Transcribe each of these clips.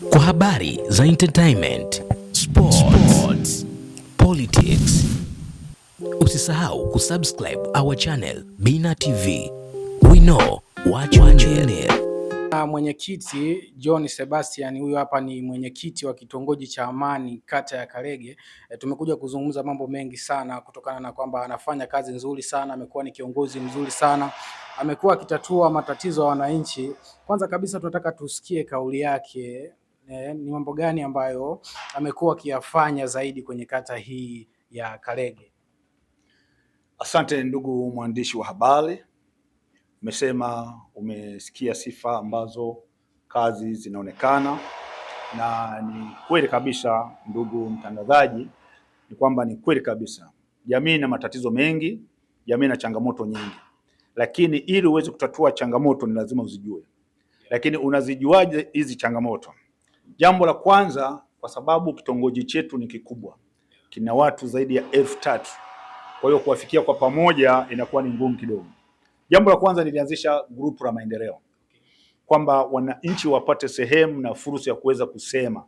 Kwa habari za entertainment, sports, politics, usisahau kusubscribe our channel Bina TV. We know what you need. Mwenyekiti John Sebastian, huyu hapa ni mwenyekiti wa kitongoji cha Amani kata ya Karege. Tumekuja kuzungumza mambo mengi sana kutokana na kwamba anafanya kazi nzuri sana, amekuwa ni kiongozi mzuri sana, amekuwa akitatua matatizo ya wananchi. Kwanza kabisa tunataka tusikie kauli yake, ni mambo gani ambayo amekuwa akiyafanya zaidi kwenye kata hii ya Karege. Asante ndugu mwandishi wa habari. Umesema umesikia sifa ambazo kazi zinaonekana, na ni kweli kabisa ndugu mtangazaji, ni kwamba ni kweli kabisa jamii ina matatizo mengi, jamii ina changamoto nyingi, lakini ili uweze kutatua changamoto ni lazima uzijue. Lakini unazijuaje hizi changamoto? Jambo la kwanza, kwa sababu kitongoji chetu ni kikubwa, kina watu zaidi ya 3,000, kwa hiyo kuwafikia kwa pamoja inakuwa ni ngumu kidogo. Jambo la kwanza, nilianzisha grupu la maendeleo kwamba wananchi wapate sehemu na fursa ya kuweza kusema.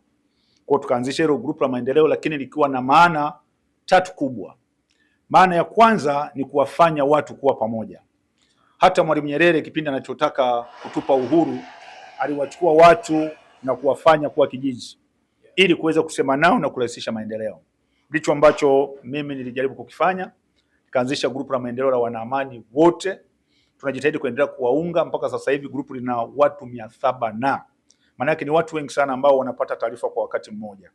Kwa hiyo tukaanzisha hilo grupu la maendeleo, lakini likiwa na maana 3 kubwa. Maana ya kwanza ni kuwafanya watu kuwa pamoja. Hata Mwalimu Nyerere kipindi anachotaka kutupa uhuru aliwachukua watu na kuwafanya kuwa kijiji ili kuweza kusema nao na kurahisisha maendeleo. Ndicho ambacho mimi nilijaribu kukifanya. Nikaanzisha grupu la maendeleo la wanaamani wote. Tunajitahidi kuendelea kuwaunga, mpaka sasa hivi grupu lina watu 700 na maana yake ni watu wengi sana ambao wanapata taarifa kwa wakati mmoja.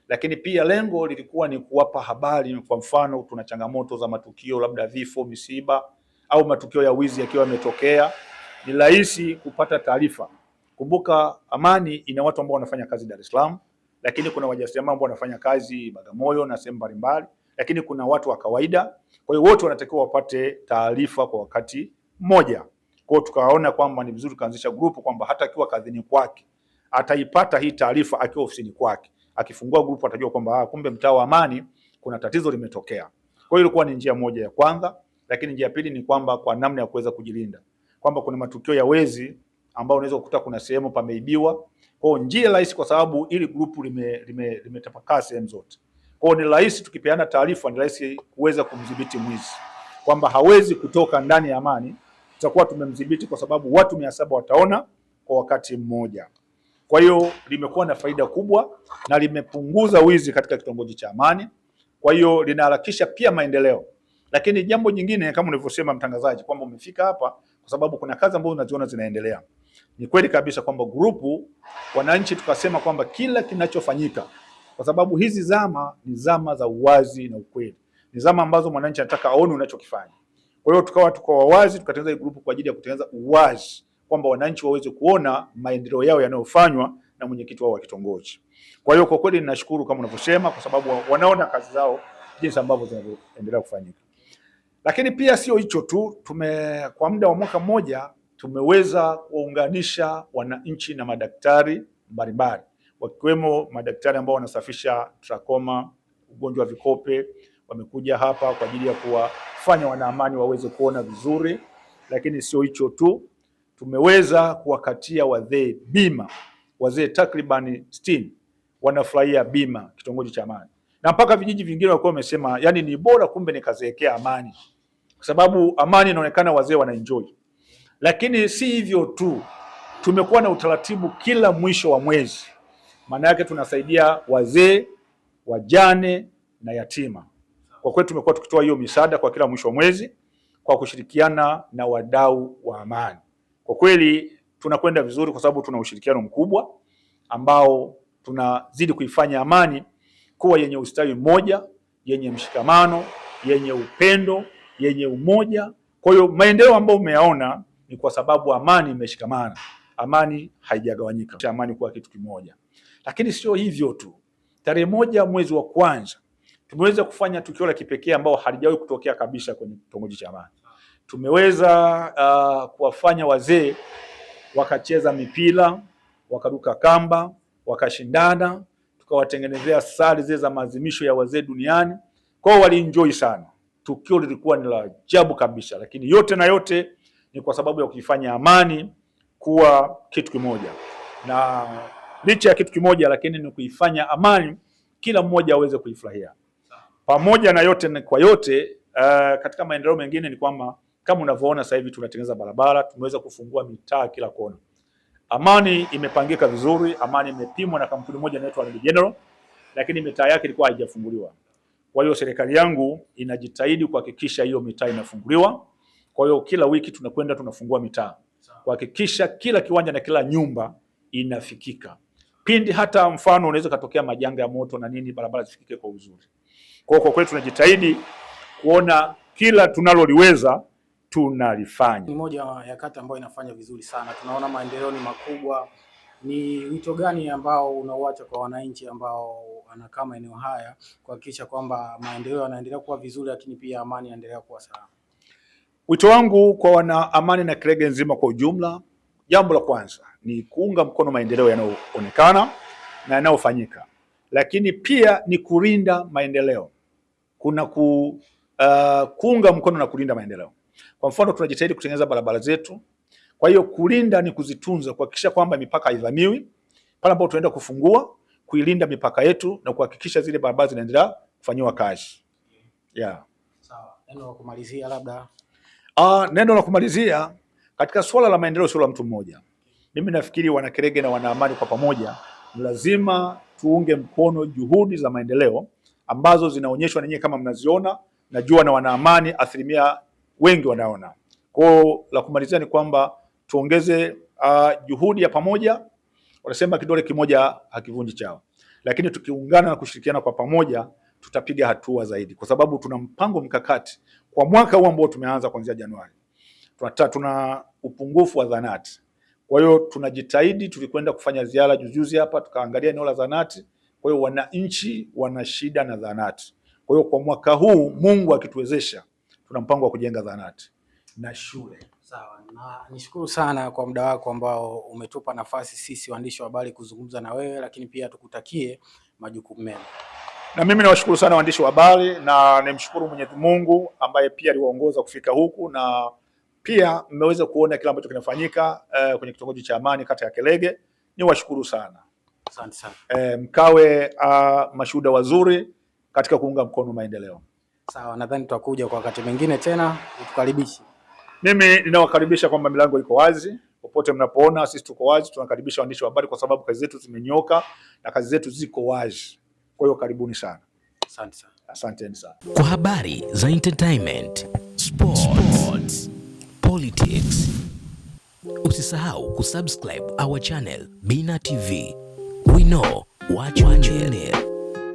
Lakini pia lengo lilikuwa ni kuwapa habari. Kwa mfano, tuna changamoto za matukio, labda vifo, misiba au matukio ya wizi yakiwa yametokea, ni rahisi kupata taarifa. Kumbuka Amani ina watu ambao wanafanya kazi Dar es Salaam, lakini kuna wajasiriamali ambao wanafanya kazi Bagamoyo na sehemu mbalimbali, lakini kuna watu wa kawaida. Kwa hiyo wote wanatakiwa wapate taarifa kwa wakati mmoja. Kwa hiyo tukaona kwamba ni vizuri kuanzisha grupu kwamba hata akiwa kazini kwake ataipata hii taarifa akiwa ofisini kwake. Akifungua grupu atajua kwamba kumbe mtaa wa Amani kuna tatizo limetokea. Kwa hiyo ilikuwa ni njia moja ya kwanza, lakini njia pili ni kwamba kwa namna ya kuweza kujilinda, kwamba kuna matukio ya wezi ambao unaweza kukuta kuna sehemu pameibiwa. Kwa hiyo njia rahisi, kwa sababu ili grupu limetapakaa sehemu zote. Kwa hiyo ni rahisi, tukipeana taarifa ni rahisi kuweza kumdhibiti mwizi, kwamba hawezi kutoka ndani ya Amani. Tutakuwa tumemdhibiti kwa sababu watu 700 wataona kwa wakati mmoja. Kwa hiyo limekuwa na faida kubwa na limepunguza wizi katika kitongoji cha Amani. Kwa hiyo linaharakisha pia maendeleo. Lakini jambo jingine, kama ulivyosema mtangazaji, kwamba umefika hapa kwa sababu kuna kazi ambazo unaziona zinaendelea. Ni kweli kabisa kwamba grupu wananchi tukasema kwamba kila kinachofanyika, kwa sababu hizi zama ni zama za uwazi na ukweli, ni zama ambazo mwananchi anataka aone unachokifanya. Kwa hiyo tuko wawazi, tukatengeneza grupu kwa ajili ya kutengeneza uwazi, kwamba wananchi waweze kuona maendeleo yao yanayofanywa na mwenyekiti wao wa kitongoji. Kwa hiyo kwa kweli ninashukuru kama unavyosema, kwa sababu wanaona kazi zao jinsi ambavyo zinaendelea kufanyika. Lakini pia sio hicho tu, kwa muda wa mwaka mmoja tumeweza kuunganisha wananchi na madaktari mbalimbali, wakiwemo madaktari ambao wanasafisha trakoma, ugonjwa wa vikope. Wamekuja hapa kwa ajili ya kuwafanya wanaamani waweze kuona vizuri. Lakini sio hicho tu, tumeweza kuwakatia wazee bima. Wazee takriban 60 wanafurahia bima kitongoji cha Amani, na mpaka vijiji vingine walikuwa wamesema yani ni bora kumbe nikazeekea Amani, kwa sababu Amani inaonekana wazee wanaenjoy. Lakini si hivyo tu, tumekuwa na utaratibu kila mwisho wa mwezi. Maana yake tunasaidia wazee, wajane na yatima. Kwa kweli tumekuwa tukitoa hiyo misaada kwa kila mwisho wa mwezi kwa kushirikiana na wadau wa Amani. Kwa kweli tunakwenda vizuri, kwa sababu tuna ushirikiano mkubwa ambao tunazidi kuifanya Amani kuwa yenye ustawi mmoja, yenye mshikamano, yenye upendo, yenye umoja. Kwa hiyo maendeleo ambayo umeyaona ni kwa sababu Amani imeshikamana, Amani haijagawanyika, Amani kuwa kitu kimoja. Lakini sio hivyo tu, tarehe 1 mwezi wa kwanza tumeweza kufanya tukio la kipekee ambao halijawahi kutokea kabisa kwenye kitongoji cha Amani. Tumeweza kuwafanya wazee wakacheza mipira, wakaruka kamba, wakashindana, tukawatengenezea sare zile za maadhimisho ya wazee duniani. Kwa hiyo walienjoy sana. Tukio lilikuwa ni la ajabu kabisa, lakini yote na yote ni kwa sababu ya kuifanya Amani kuwa kitu kimoja. Na licha ya kitu kimoja, lakini ni kuifanya amani kila mmoja aweze kuifurahia. Pamoja na yote kwa yote, katika maendeleo mengine ni kwamba kama unavyoona sasa hivi tunatengeneza barabara, tumeweza kufungua mitaa kila kona. Amani imepangika vizuri, amani imepimwa na kampuni moja inaitwa Red General, lakini mitaa yake ilikuwa haijafunguliwa. Kwa hiyo serikali yangu inajitahidi kuhakikisha hiyo mitaa inafunguliwa. Kwa hiyo kila wiki tunakwenda tunafungua mitaa kuhakikisha kila kiwanja na kila nyumba inafikika. Pindi hata mfano unaweza katokea majanga ya moto na nini, barabara zifikike kwa uzuri. Kwa kweli tunajitahidi kuona kila tunaloliweza tunalifanya. Ni moja ya kata ambayo inafanya vizuri sana, tunaona maendeleo ni makubwa. Ni wito gani ambao unauacha kwa wananchi ambao wanakaa maeneo haya kuhakikisha kwamba maendeleo yanaendelea kuwa vizuri, lakini pia amani inaendelea kuwa salama? Wito wangu kwa wana Amani na Kerege nzima kwa ujumla, jambo la kwanza ni kuunga mkono maendeleo yanayoonekana na yanayofanyika, lakini pia ni kulinda maendeleo. Kuna kuunga mkono na kulinda maendeleo. Kwa mfano tunajitahidi kutengeneza barabara zetu. Kwa hiyo kulinda ni kuzitunza, kuhakikisha kwamba mipaka haivamiwi. Pale ambapo tunaenda kufungua, kuilinda mipaka yetu na kuhakikisha zile barabara zinaendelea kufanywa kazi. Yeah. Sawa. Neno la kumalizia labda. Neno la kumalizia katika swala la maendeleo sio la mtu mmoja. Mimi nafikiri wana Kerege na wana Amani kwa pamoja lazima tuunge mkono juhudi za maendeleo ambazo zinaonyeshwa na nyinyi kama mnaziona, najua na wana Amani asilimia wengi wanaona. Kwa la kumalizia ni kwamba tuongeze juhudi ya pamoja. Wanasema kidole kimoja hakivunji chawa, lakini tukiungana na kushirikiana kwa pamoja tutapiga hatua zaidi, kwa sababu tuna mpango mkakati kwa mwaka huu ambao tumeanza kuanzia Januari. Tuna upungufu wa zahanati. Kwa hiyo tunajitahidi, tulikwenda kufanya ziara juzi hapa tukaangalia eneo la zahanati. Kwa hiyo wananchi wana shida na zahanati. Kwa hiyo kwa mwaka huu Mungu akituwezesha tuna mpango wa kujenga zahanati na shule. Sawa, na nishukuru sana kwa muda wako ambao umetupa nafasi sisi waandishi wa habari kuzungumza na wewe, lakini pia tukutakie majukumu mema. Na mimi nawashukuru sana waandishi wa habari na nimshukuru Mwenyezi Mungu ambaye pia aliwaongoza kufika huku, na pia mmeweza kuona kila ambacho kinafanyika kwenye kitongoji cha Amani kata ya Kerege. Niwashukuru sana. Asante sana. Mkawe mashuhuda wazuri katika kuunga mkono maendeleo. Sawa, nadhani tutakuja kwa wakati mwingine tena utukaribishe. Mimi ninawakaribisha kwamba milango iko wazi. Popote mnapoona sisi tuko wazi, tunakaribisha waandishi wa habari kwa sababu kazi zetu zimenyoka na kazi zetu ziko wazi. Kwa hiyo karibuni sana. Asante sana. Asanteni sana. Kwa habari za entertainment, sports, politics, usisahau kusubscribe our channel Bina TV. We know what you need.